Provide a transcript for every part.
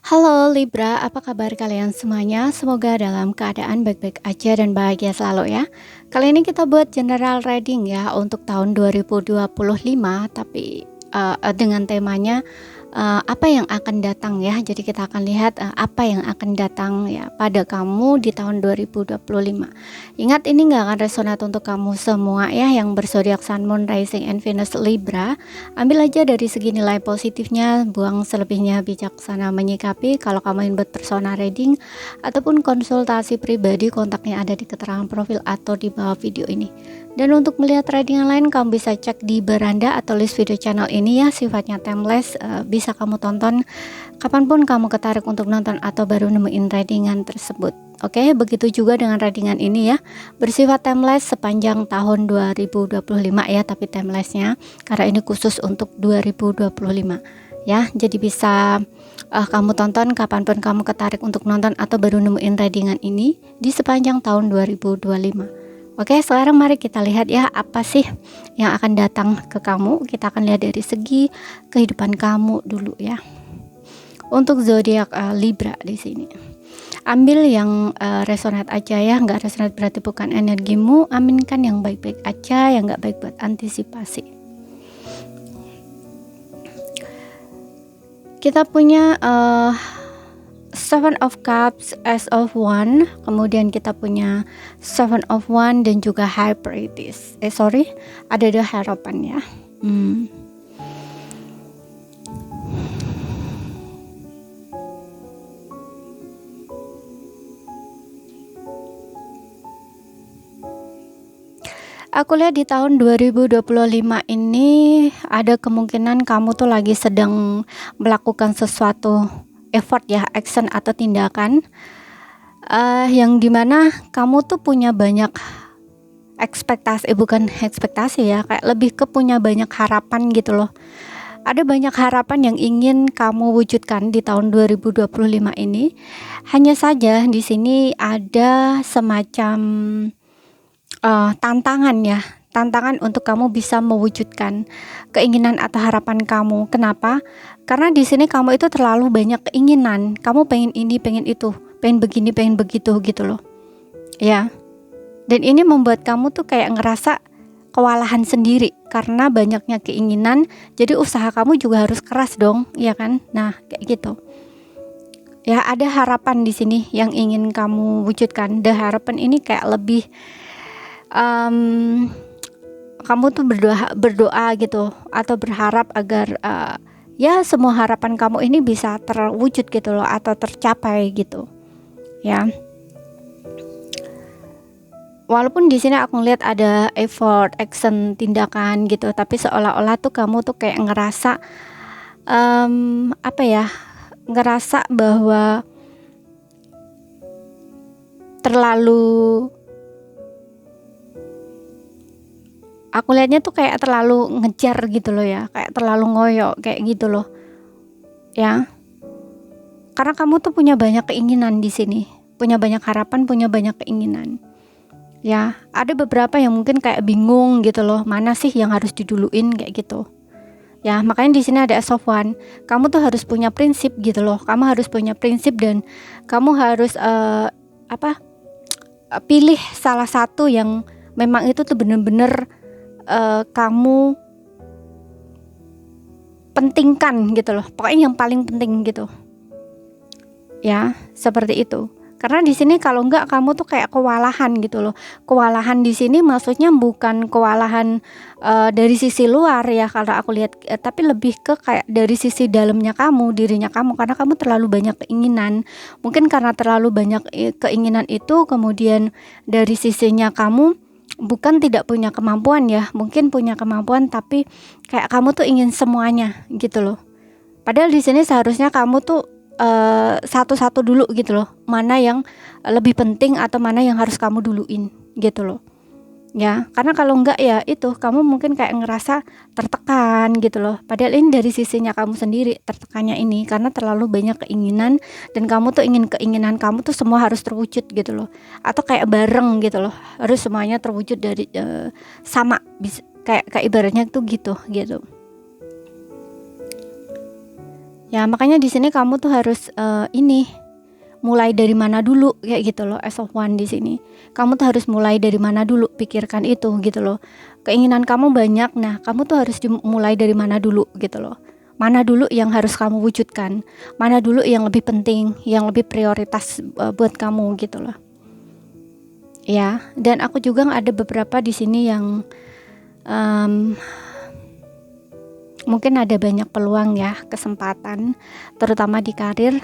Halo Libra, apa kabar kalian semuanya? Semoga dalam keadaan baik-baik aja dan bahagia selalu ya. Kali ini kita buat general reading ya untuk tahun 2025, tapi dengan temanya apa yang akan datang ya. Jadi kita akan lihat apa yang akan datang ya pada kamu di tahun 2025. Ingat, ini nggak akan resonate untuk kamu semua ya yang berzodiak Sun, Moon, Rising, and Venus Libra. Ambil aja dari segi nilai positifnya, buang selebihnya bijaksana menyikapi. Kalau kamu ingin buat personal reading ataupun konsultasi pribadi, kontaknya ada di keterangan profil atau di bawah video ini. Dan untuk melihat reading yang lain, kamu bisa cek di beranda atau list video channel ini ya, sifatnya timeless, bisa kamu tonton kapanpun kamu ketarik untuk nonton atau baru nemuin readingan tersebut. Oke, begitu juga dengan readingan ini ya, bersifat timeless sepanjang tahun 2025 ya, tapi timelessnya karena ini khusus untuk 2025 ya, jadi bisa kamu tonton kapanpun kamu ketarik untuk nonton atau baru nemuin readingan ini di sepanjang tahun 2025. Oke, sekarang mari kita lihat ya apa sih yang akan datang ke kamu. Kita akan lihat dari segi kehidupan kamu dulu ya. Untuk zodiak Libra di sini. Ambil yang resonate aja ya, nggak resonate berarti bukan energimu. Aminkan yang baik-baik aja, yang nggak baik buat antisipasi. Kita punya Seven of Cups, Ace of One, kemudian kita punya Seven of One dan juga High Priestess. Ada dua harapan ya. Aku lihat di tahun 2025 ini ada kemungkinan kamu tuh lagi sedang melakukan sesuatu effort ya, action atau tindakan yang dimana kamu tuh punya banyak ekspektasi, bukan ekspektasi ya, kayak lebih ke punya banyak harapan gitu loh. Ada banyak harapan yang ingin kamu wujudkan di tahun 2025 ini. Hanya saja di sini ada semacam tantangan untuk kamu bisa mewujudkan keinginan atau harapan kamu. Kenapa? Karena di sini kamu itu terlalu banyak keinginan. Kamu pengen ini, pengen itu, pengen begini, pengen begitu gitu loh. Ya. Dan ini membuat kamu tuh kayak ngerasa kewalahan sendiri karena banyaknya keinginan. Jadi usaha kamu juga harus keras dong, ya kan? Nah, kayak gitu. Ya, ada harapan di sini yang ingin kamu wujudkan. Dan harapan ini kayak lebih kamu tuh berdoa gitu atau berharap agar ya semua harapan kamu ini bisa terwujud gitu loh atau tercapai gitu ya. Walaupun di sini aku ngeliat ada effort, action, tindakan gitu, tapi seolah-olah tuh kamu tuh kayak ngerasa ngerasa bahwa terlalu, aku lihatnya tuh kayak terlalu ngejar gitu loh ya, kayak terlalu ngoyo kayak gitu loh ya, karena kamu tuh punya banyak keinginan di sini, punya banyak harapan, punya banyak keinginan ya. Ada beberapa yang mungkin kayak bingung gitu loh, mana sih yang harus diduluin kayak gitu ya. Makanya di sini ada Ace of One. Kamu tuh harus punya prinsip gitu loh, kamu harus punya prinsip dan kamu harus pilih salah satu yang memang itu tuh bener-bener kamu pentingkan gitu loh, pokoknya yang paling penting gitu ya, seperti itu. Karena di sini kalau enggak kamu tuh kayak kewalahan gitu loh. Kewalahan di sini maksudnya bukan kewalahan dari sisi luar ya kalau aku lihat, tapi lebih ke kayak dari sisi dalamnya kamu, dirinya kamu, karena kamu terlalu banyak keinginan. Mungkin karena terlalu banyak keinginan itu, kemudian dari sisinya kamu bukan tidak punya kemampuan ya, mungkin punya kemampuan tapi kayak kamu tuh ingin semuanya gitu loh. Padahal di sini seharusnya kamu tuh satu-satu dulu gitu loh, mana yang lebih penting atau mana yang harus kamu duluin gitu loh ya. Karena kalau enggak ya itu kamu mungkin kayak ngerasa tertekan gitu loh, padahal ini dari sisinya kamu sendiri tertekannya ini karena terlalu banyak keinginan dan kamu tuh ingin keinginan kamu tuh semua harus terwujud gitu loh, atau kayak bareng gitu loh, harus semuanya terwujud dari sama, kayak ibaratnya tuh gitu. Ya, makanya di sini kamu tuh harus ini mulai dari mana dulu kayak gitu loh, as of one di sini. Kamu tuh harus mulai dari mana dulu, pikirkan itu gitu loh. Keinginan kamu banyak, nah kamu tuh harus mulai dari mana dulu gitu loh. Mana dulu yang harus kamu wujudkan, mana dulu yang lebih penting, yang lebih prioritas buat kamu gitu loh. Ya, dan aku juga ada beberapa di sini yang mungkin ada banyak peluang ya, kesempatan, terutama di karir,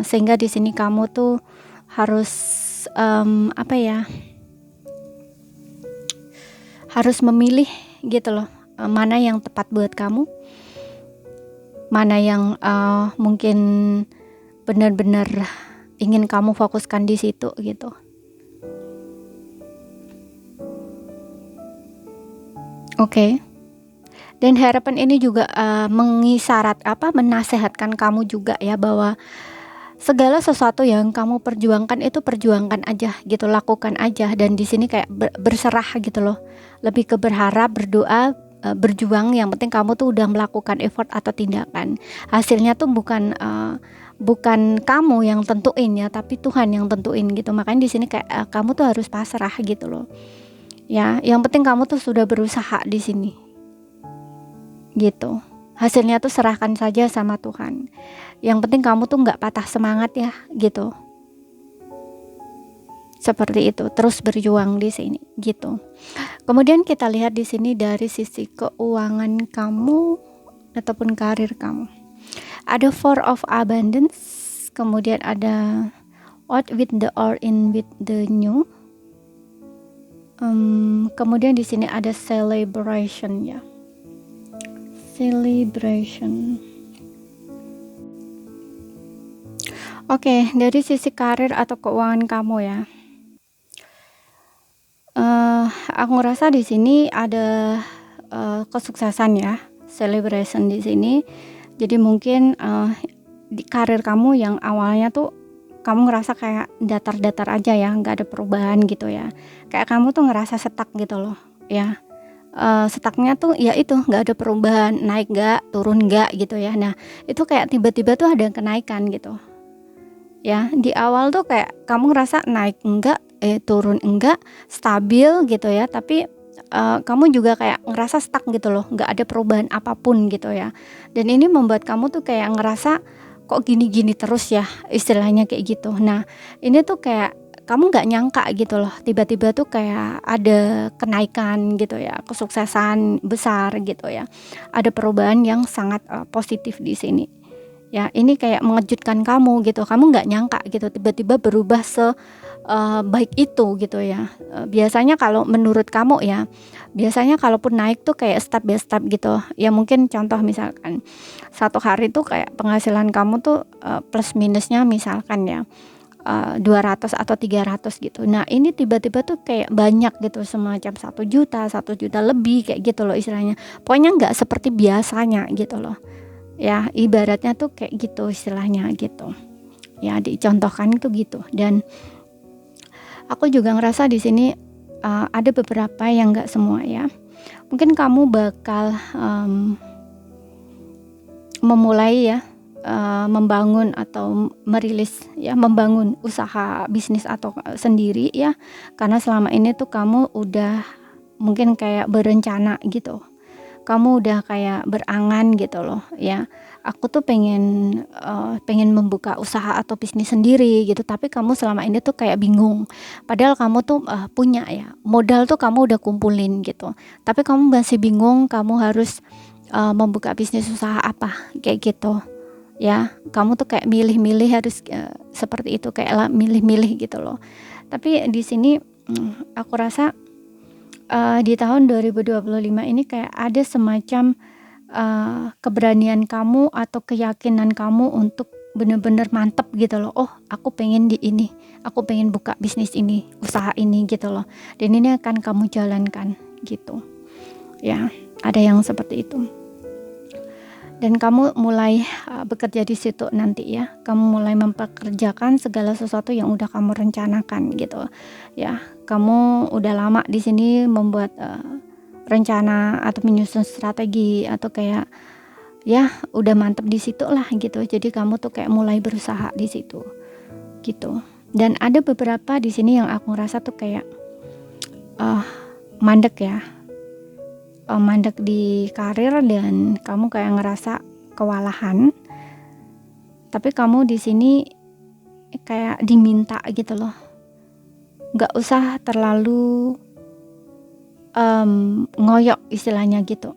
sehingga di sini kamu tuh harus apa ya, harus memilih gitu loh, mana yang tepat buat kamu, mana yang mungkin benar-benar ingin kamu fokuskan di situ gitu. Oke. Dan harapan ini juga menasehatkan kamu juga ya, bahwa segala sesuatu yang kamu perjuangkan itu perjuangkan aja gitu, lakukan aja. Dan di sini kayak berserah gitu loh, lebih ke berharap, berdoa, berjuang. Yang penting kamu tuh udah melakukan effort atau tindakan. Hasilnya tuh bukan kamu yang tentuin ya, tapi Tuhan yang tentuin gitu. Makanya di sini kayak kamu tuh harus pasrah gitu loh. Ya, yang penting kamu tuh sudah berusaha di sini. Gitu, hasilnya tuh serahkan saja sama Tuhan. Yang penting kamu tuh nggak patah semangat ya gitu, seperti itu, terus berjuang di sini gitu. Kemudian kita lihat di sini dari sisi keuangan kamu ataupun karir kamu, ada Four of Abundance, kemudian ada out with the or in with the new, kemudian di sini ada celebration ya. Celebration. Oke, dari sisi karir atau keuangan kamu ya. Aku ngerasa di sini ada kesuksesan ya, celebration di sini. Jadi mungkin di karir kamu yang awalnya tuh kamu ngerasa kayak datar-datar aja ya, nggak ada perubahan gitu ya. Kayak kamu tuh ngerasa stuck gitu loh, ya. Stucknya tuh ya itu, nggak ada perubahan, naik nggak, turun nggak gitu ya. Nah itu kayak tiba-tiba tuh ada kenaikan gitu ya. Di awal tuh kayak kamu ngerasa naik enggak, turun enggak, stabil gitu ya. Tapi kamu juga kayak ngerasa stuck gitu loh, nggak ada perubahan apapun gitu ya. Dan ini membuat kamu tuh kayak ngerasa kok gini-gini terus ya, istilahnya kayak gitu. Nah ini tuh kayak kamu nggak nyangka gitu loh, tiba-tiba tuh kayak ada kenaikan gitu ya, kesuksesan besar gitu ya, ada perubahan yang sangat positif di sini ya. Ini kayak mengejutkan kamu gitu, kamu nggak nyangka gitu tiba-tiba berubah baik itu gitu ya. Biasanya kalau menurut kamu ya, biasanya kalaupun naik tuh kayak step by step gitu ya. Mungkin contoh misalkan satu hari tuh kayak penghasilan kamu tuh plus minusnya misalkan ya 200 atau 300 gitu. Nah ini tiba-tiba tuh kayak banyak gitu, semacam 1 juta lebih kayak gitu loh istilahnya. Pokoknya nggak seperti biasanya gitu loh. Ya ibaratnya tuh kayak gitu istilahnya gitu. Ya dicontohkan itu gitu. Dan aku juga ngerasa di sini ada beberapa yang nggak semua ya. Mungkin kamu bakal memulai ya, membangun atau merilis ya, membangun usaha bisnis atau sendiri ya, karena selama ini tuh kamu udah mungkin kayak berencana gitu, kamu udah kayak berangan gitu loh ya, aku tuh pengen membuka usaha atau bisnis sendiri gitu. Tapi kamu selama ini tuh kayak bingung, padahal kamu tuh punya ya modal tuh, kamu udah kumpulin gitu, tapi kamu masih bingung kamu harus membuka bisnis usaha apa kayak gitu ya. Kamu tuh kayak milih-milih harus seperti itu, kayak milih-milih gitu loh. Tapi di sini aku rasa di tahun 2025 ini kayak ada semacam keberanian kamu atau keyakinan kamu untuk bener-bener mantep gitu loh. Oh aku pengen di ini, aku pengen buka bisnis ini, usaha ini gitu loh, dan ini akan kamu jalankan gitu ya. Ada yang seperti itu. Dan kamu mulai bekerja di situ nanti ya. Kamu mulai mempekerjakan segala sesuatu yang udah kamu rencanakan gitu ya. Kamu udah lama di sini membuat rencana atau menyusun strategi, atau kayak ya udah mantep di situ lah gitu. Jadi kamu tuh kayak mulai berusaha di situ gitu. Dan ada beberapa di sini yang aku ngerasa tuh kayak mandek ya, mandek di karir dan kamu kayak ngerasa kewalahan. Tapi kamu di sini kayak diminta gitu loh, nggak usah terlalu ngoyok istilahnya gitu,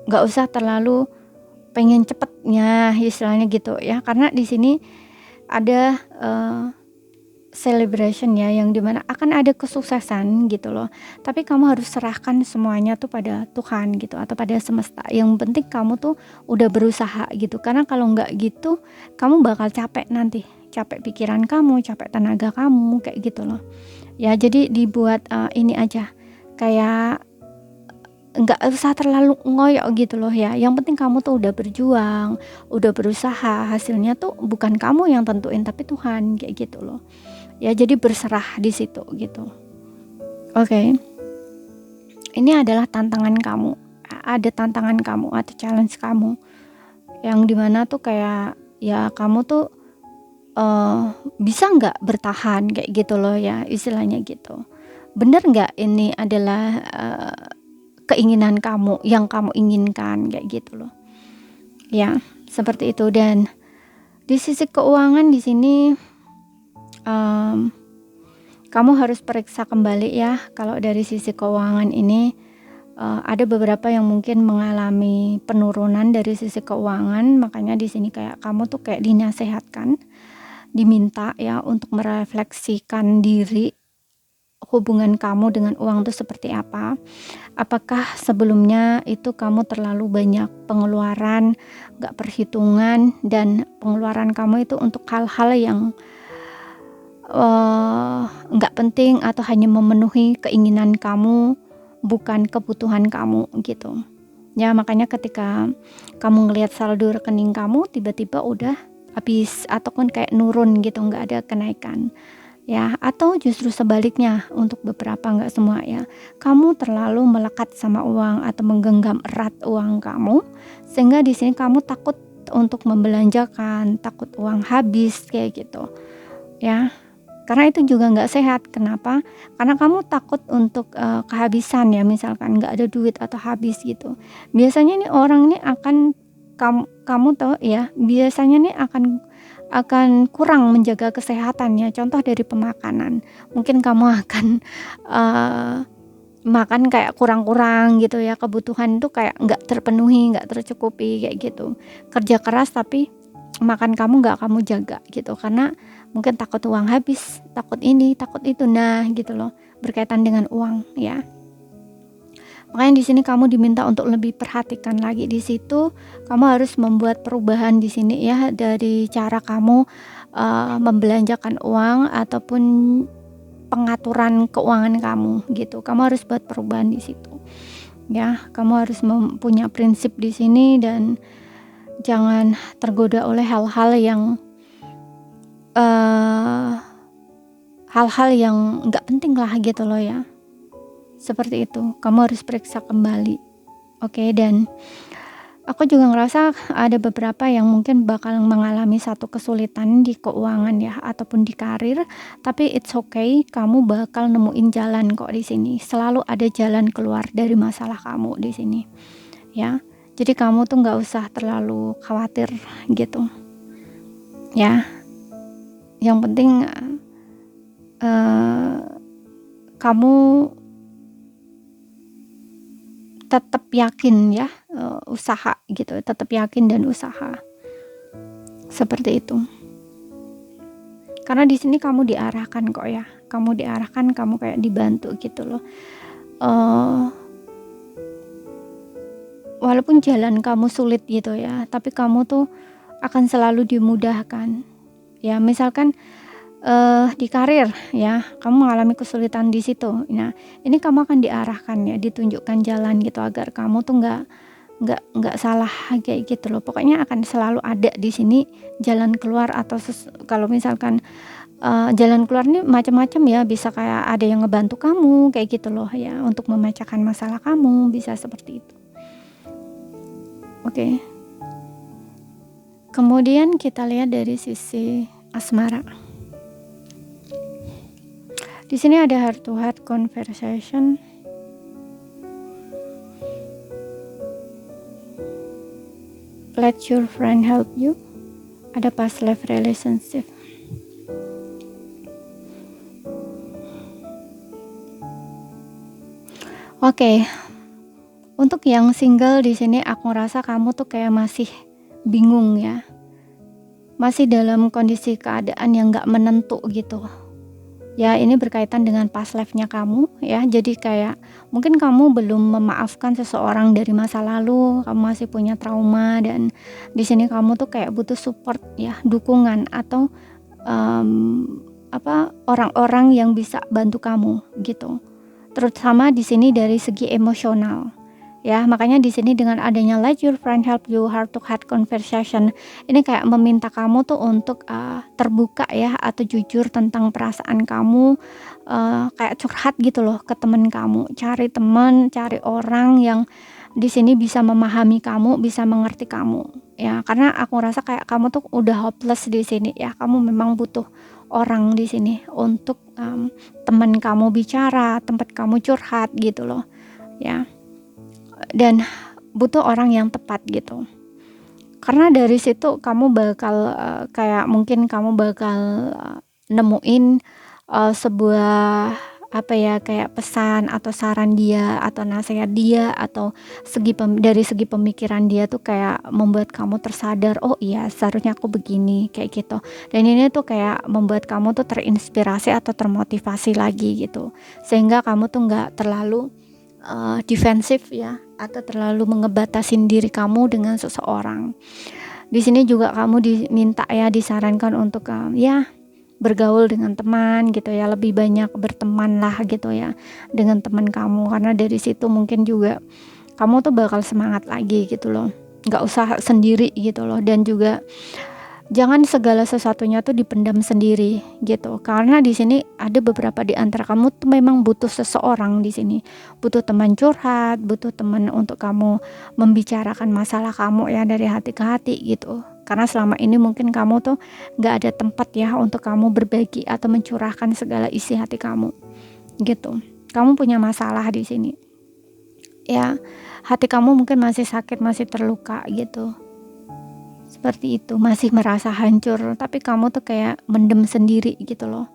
nggak usah terlalu pengen cepetnya istilahnya gitu ya, karena di sini ada celebration ya, yang dimana akan ada kesuksesan gitu loh. Tapi kamu harus serahkan semuanya tuh pada Tuhan gitu, atau pada semesta. Yang penting kamu tuh udah berusaha gitu, karena kalau nggak gitu kamu bakal capek nanti, capek pikiran kamu, capek tenaga kamu kayak gitu loh ya. Jadi dibuat ini aja, kayak nggak usah terlalu ngoyok gitu loh ya. Yang penting kamu tuh udah berjuang, udah berusaha, hasilnya tuh bukan kamu yang tentuin tapi Tuhan kayak gitu loh ya. Jadi berserah di situ gitu. Oke. Ini adalah tantangan kamu, ada tantangan kamu atau challenge kamu yang dimana tuh kayak ya kamu tuh bisa nggak bertahan kayak gitu loh ya, istilahnya gitu. Bener nggak ini adalah keinginan kamu, yang kamu inginkan kayak gitu loh ya, seperti itu. Dan di sisi keuangan di sini kamu harus periksa kembali ya. Kalau dari sisi keuangan ini ada beberapa yang mungkin mengalami penurunan dari sisi keuangan, makanya di sini kayak kamu tuh kayak dinasehatkan, diminta ya untuk merefleksikan diri, hubungan kamu dengan uang itu seperti apa. Apakah sebelumnya itu kamu terlalu banyak pengeluaran, gak perhitungan, dan pengeluaran kamu itu untuk hal-hal yang gak penting atau hanya memenuhi keinginan kamu, bukan kebutuhan kamu gitu ya. Makanya ketika kamu ngelihat saldo rekening kamu tiba-tiba udah habis ataupun kayak nurun gitu, nggak ada kenaikan ya. Atau justru sebaliknya, untuk beberapa, nggak semua ya, kamu terlalu melekat sama uang atau menggenggam erat uang kamu, sehingga di sini kamu takut untuk membelanjakan, takut uang habis kayak gitu ya. Karena itu juga nggak sehat. Kenapa? Karena kamu takut untuk kehabisan ya, misalkan nggak ada duit atau habis gitu. Biasanya nih orang ini akan kamu tahu ya, biasanya nih akan kurang menjaga kesehatannya. Contoh dari pemakanan, mungkin kamu akan makan kayak kurang-kurang gitu ya, kebutuhan itu kayak nggak terpenuhi, nggak tercukupi kayak gitu. Kerja keras tapi makan kamu nggak kamu jaga gitu, karena mungkin takut uang habis, takut ini, takut itu, nah gitu loh, berkaitan dengan uang ya. Makanya di sini kamu diminta untuk lebih perhatikan lagi di situ. Kamu harus membuat perubahan di sini ya, dari cara kamu membelanjakan uang ataupun pengaturan keuangan kamu gitu. Kamu harus buat perubahan di situ ya. Kamu harus punya prinsip di sini dan jangan tergoda oleh hal-hal yang nggak penting lah gitu loh ya. Seperti itu, kamu harus periksa kembali. Oke, dan aku juga ngerasa ada beberapa yang mungkin bakal mengalami satu kesulitan di keuangan ya, ataupun di karir, tapi it's okay, kamu bakal nemuin jalan kok di sini. Selalu ada jalan keluar dari masalah kamu di sini ya. Jadi kamu tuh nggak usah terlalu khawatir gitu ya. Yang penting kamu tetap yakin ya, usaha gitu, tetap yakin dan usaha seperti itu. Karena di sini kamu diarahkan kok ya, kamu diarahkan, kamu kayak dibantu gitu loh. Walaupun jalan kamu sulit gitu ya, tapi kamu tuh akan selalu dimudahkan ya. Misalkan di karir ya, kamu mengalami kesulitan di situ. Nah, ini kamu akan diarahkan ya, ditunjukkan jalan gitu, agar kamu tuh nggak salah kayak gitu loh. Pokoknya akan selalu ada di sini jalan keluar. Atau kalau misalkan jalan keluar ini macam-macam ya, bisa kayak ada yang ngebantu kamu kayak gitu loh ya, untuk memecahkan masalah kamu, bisa seperti itu. Oke. Kemudian kita lihat dari sisi asmara. Di sini ada heart to heart conversation. Let your friend help you. Ada past life relationship. Oke. Untuk yang single di sini aku ngerasa kamu tuh kayak masih bingung ya. Masih dalam kondisi keadaan yang gak menentu gitu. Ya ini berkaitan dengan past life-nya kamu ya. Jadi kayak mungkin kamu belum memaafkan seseorang dari masa lalu, kamu masih punya trauma, dan di sini kamu tuh kayak butuh support ya, dukungan atau orang-orang yang bisa bantu kamu gitu. Terutama di sini dari segi emosional. Ya, makanya di sini dengan adanya let your friend help you heart to heart conversation, ini kayak meminta kamu tuh untuk terbuka ya, atau jujur tentang perasaan kamu, kayak curhat gitu loh ke teman kamu. Cari teman, cari orang yang di sini bisa memahami kamu, bisa mengerti kamu. Ya, karena aku rasa kayak kamu tuh udah hopeless di sini ya. Kamu memang butuh orang di sini untuk teman kamu bicara, tempat kamu curhat gitu loh. Ya. Dan butuh orang yang tepat gitu. Karena dari situ kamu bakal kayak mungkin kamu bakal nemuin sebuah kayak pesan atau saran dia atau nasihat dia, atau dari segi pemikiran dia tuh kayak membuat kamu tersadar, oh iya seharusnya aku begini, kayak gitu. Dan ini tuh kayak membuat kamu tuh terinspirasi atau termotivasi lagi gitu, sehingga kamu tuh nggak terlalu defensif ya, atau terlalu ngebatasin diri kamu dengan seseorang. Di sini juga kamu diminta ya, disarankan untuk ya bergaul dengan teman gitu ya, lebih banyak berteman lah gitu ya dengan teman kamu, karena dari situ mungkin juga kamu tuh bakal semangat lagi gitu loh, nggak usah sendiri gitu loh. Dan juga jangan segala sesuatunya tuh dipendam sendiri gitu, karena di sini ada beberapa di antara kamu tuh memang butuh seseorang di sini, butuh teman curhat, butuh teman untuk kamu membicarakan masalah kamu ya dari hati ke hati gitu. Karena selama ini mungkin kamu tuh nggak ada tempat ya untuk kamu berbagi atau mencurahkan segala isi hati kamu gitu. Kamu punya masalah di sini ya, hati kamu mungkin masih sakit, masih terluka gitu. Seperti itu, masih merasa hancur, tapi kamu tuh kayak mendem sendiri gitu loh.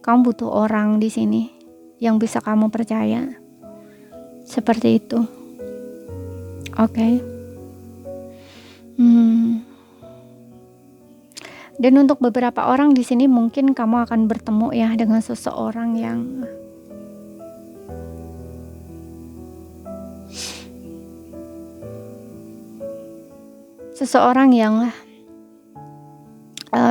Kamu butuh orang di sini yang bisa kamu percaya. Seperti itu. Oke. Dan untuk beberapa orang di sini mungkin kamu akan bertemu ya dengan seseorang yang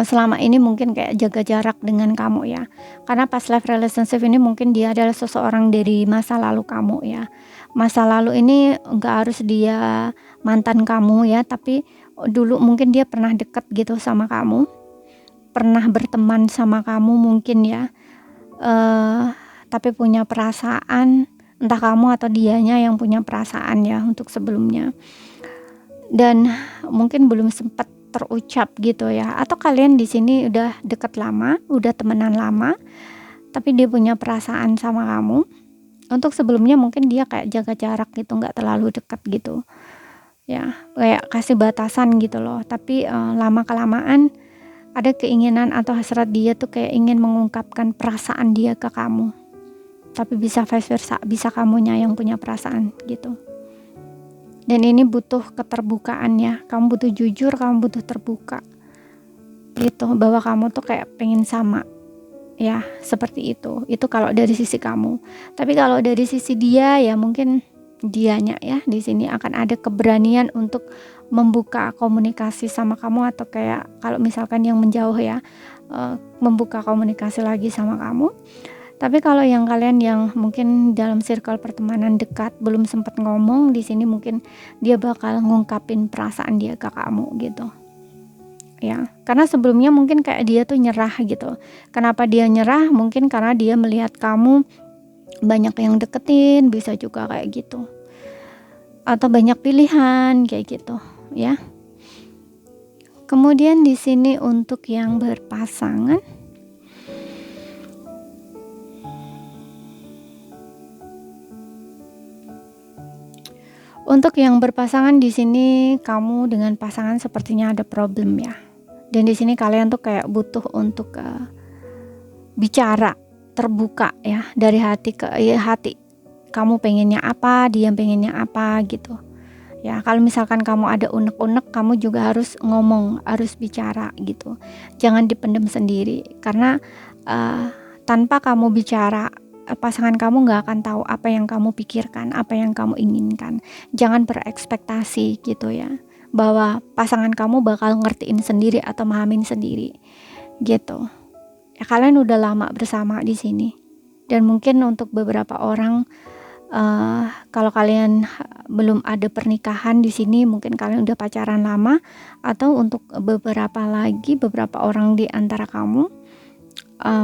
selama ini mungkin kayak jaga jarak dengan kamu ya. Karena past life relationship ini mungkin dia adalah seseorang dari masa lalu kamu ya. Masa lalu ini enggak harus dia mantan kamu ya, tapi dulu mungkin dia pernah deket gitu sama kamu, pernah berteman sama kamu mungkin ya, tapi punya perasaan, entah kamu atau dianya yang punya perasaan ya untuk sebelumnya, dan mungkin belum sempat terucap gitu ya. Atau kalian di sini udah deket lama, udah temenan lama, tapi dia punya perasaan sama kamu. Untuk sebelumnya mungkin dia kayak jaga jarak gitu, nggak terlalu dekat gitu ya, kayak kasih batasan gitu loh. Tapi lama kelamaan ada keinginan atau hasrat dia tuh kayak ingin mengungkapkan perasaan dia ke kamu, tapi bisa vice versa, bisa kamunya yang punya perasaan gitu. Dan ini butuh keterbukaan ya, kamu butuh jujur, kamu butuh terbuka gitu, bahwa kamu tuh kayak pengen sama ya, seperti itu kalau dari sisi kamu. Tapi kalau dari sisi dia ya, mungkin dianya ya di sini akan ada keberanian untuk membuka komunikasi sama kamu, atau kayak kalau misalkan yang menjauh ya, membuka komunikasi lagi sama kamu. Tapi kalau yang kalian yang mungkin dalam circle pertemanan dekat belum sempat ngomong, di sini mungkin dia bakal ngungkapin perasaan dia ke kamu gitu. Ya, karena sebelumnya mungkin kayak dia tuh nyerah gitu. Kenapa dia nyerah? Mungkin karena dia melihat kamu banyak yang deketin, bisa juga kayak gitu. Atau banyak pilihan kayak gitu, ya. Kemudian di sini untuk yang berpasangan, di sini kamu dengan pasangan sepertinya ada problem ya. Dan di sini kalian tuh kayak butuh untuk bicara terbuka ya, dari hati ke hati. Kamu pengennya apa, dia pengennya apa gitu. Ya, kalau misalkan kamu ada unek-unek, kamu juga harus ngomong, harus bicara gitu. Jangan dipendam sendiri, karena tanpa kamu bicara, pasangan kamu nggak akan tahu apa yang kamu pikirkan, apa yang kamu inginkan. Jangan berekspektasi gitu ya, bahwa pasangan kamu bakal ngertiin sendiri atau mahamin sendiri gitu. Ya, kalian udah lama bersama di sini, dan mungkin untuk beberapa orang, kalau kalian belum ada pernikahan di sini, mungkin kalian udah pacaran lama, atau untuk beberapa orang di antara kamu,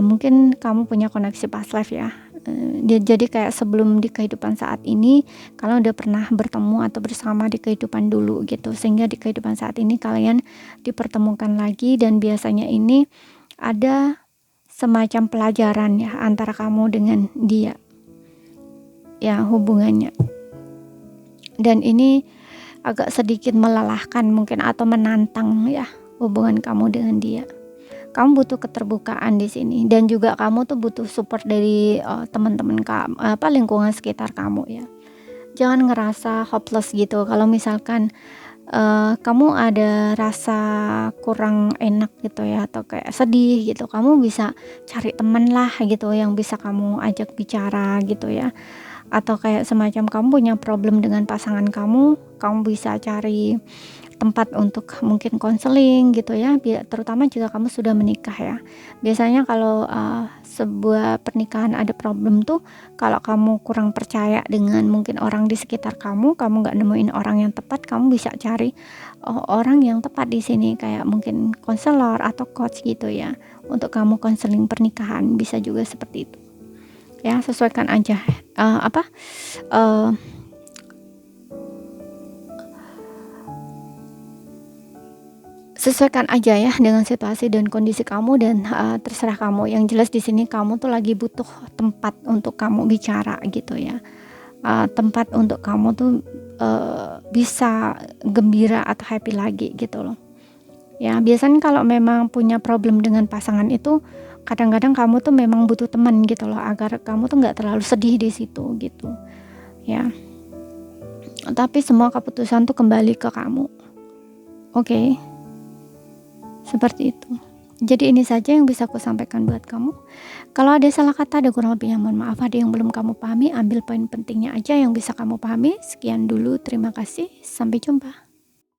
mungkin kamu punya koneksi past life ya. Jadi kayak sebelum di kehidupan saat ini, kalian udah pernah bertemu atau bersama di kehidupan dulu gitu, sehingga di kehidupan saat ini kalian dipertemukan lagi, dan biasanya ini ada semacam pelajaran ya antara kamu dengan dia ya, hubungannya. Dan ini agak sedikit melelahkan mungkin, atau menantang ya, hubungan kamu dengan dia. Kamu butuh keterbukaan di sini, dan juga kamu tuh butuh support dari teman-teman kamu, lingkungan sekitar kamu ya. Jangan ngerasa hopeless gitu. Kalau misalkan kamu ada rasa kurang enak gitu ya, atau kayak sedih gitu, kamu bisa cari teman lah gitu yang bisa kamu ajak bicara gitu ya. Atau kayak semacam kamu punya problem dengan pasangan kamu bisa cari tempat untuk mungkin konseling gitu ya, terutama jika kamu sudah menikah ya. Biasanya kalau sebuah pernikahan ada problem tuh, kalau kamu kurang percaya dengan mungkin orang di sekitar kamu nggak nemuin orang yang tepat, kamu bisa cari orang yang tepat di sini, kayak mungkin konselor atau coach gitu ya, untuk kamu konseling pernikahan, bisa juga seperti itu ya. Sesuaikan aja sesuaikan aja ya dengan situasi dan kondisi kamu, dan terserah kamu. Yang jelas di sini kamu tuh lagi butuh tempat untuk kamu bicara gitu ya, tempat untuk kamu tuh bisa gembira atau happy lagi gitu loh ya. Biasanya kalau memang punya problem dengan pasangan itu, kadang-kadang kamu tuh memang butuh teman gitu loh, agar kamu tuh nggak terlalu sedih di situ gitu ya. Tapi semua keputusan tuh kembali ke kamu, oke? Seperti itu. Jadi ini saja yang bisa aku sampaikan buat kamu. Kalau ada salah kata, ada kurang lebihnya mohon maaf. Ada yang belum kamu pahami, ambil poin pentingnya aja yang bisa kamu pahami. Sekian dulu, terima kasih, sampai jumpa.